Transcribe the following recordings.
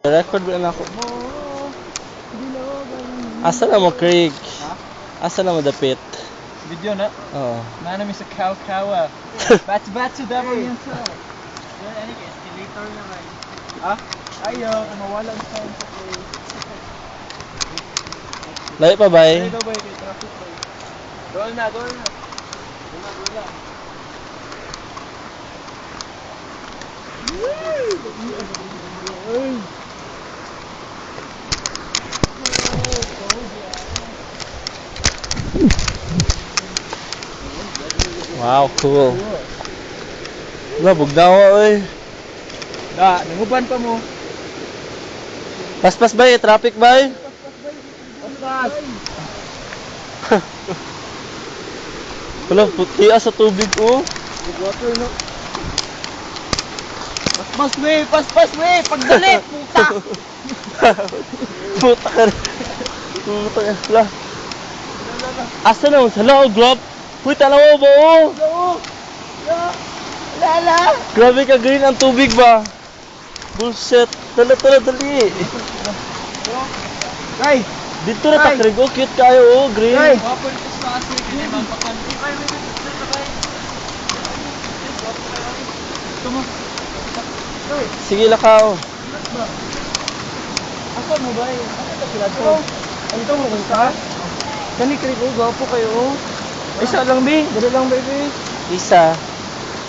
Record ba na ako? Asa na mo, Craig? Ha? Asa na mo dapit? Video na? Oo. Nana mi sa kaw-kawa. Batch daw yan sa. Yan ani ka escalator na kay. Ha? Ayaw, mawala ang sound sa play. Layo pa ba eh? Daw ba kay traffic ba? Doon na. Doon na. Wow, cool. Wala, bugnawa oy. Da, nanguban pa mo. Pas-pas ba eh? Traffic ba eh? Pas. Wala, puti sa tubig oh. Water no. Pas way, pagdali, puta. Puta ka rin. Puta ka. Wala. Asa na mo? Hala, oh, grab. Uy, tala mo ba oh? Lala. Grabe ka, green ang tubig ba? Bullshit. Dali. Kay, Dito na takrig oh, cute kayo oh, green. kay. Wapo dito sa kasi kini mampakan. Tumo. Sige lakaw. Ako mo ba? Ano ka sila to? Ito mo ka? Kani kay ko gwapo kayo. Isa lang bi, dali lang baby. Isa.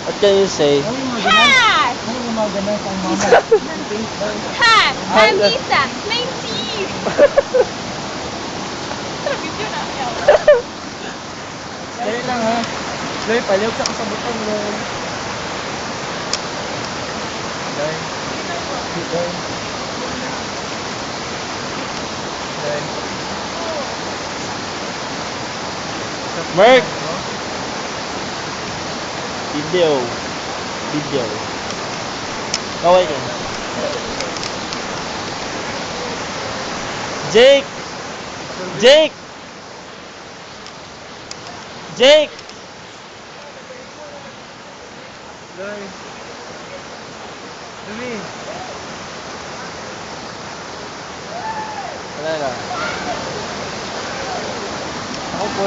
What can you say? Ano yung mga Hi! Ano yung mga ganun pang mama? Hi! I'm Lisa! 19! Video na ayaw. Dali lang ha. Loy, paliw sa kasabutan mo. Loy. Loy. Loy. Mark! Video. Kaway ka. Jake! Loy. Dumi. Wala na. Ako po.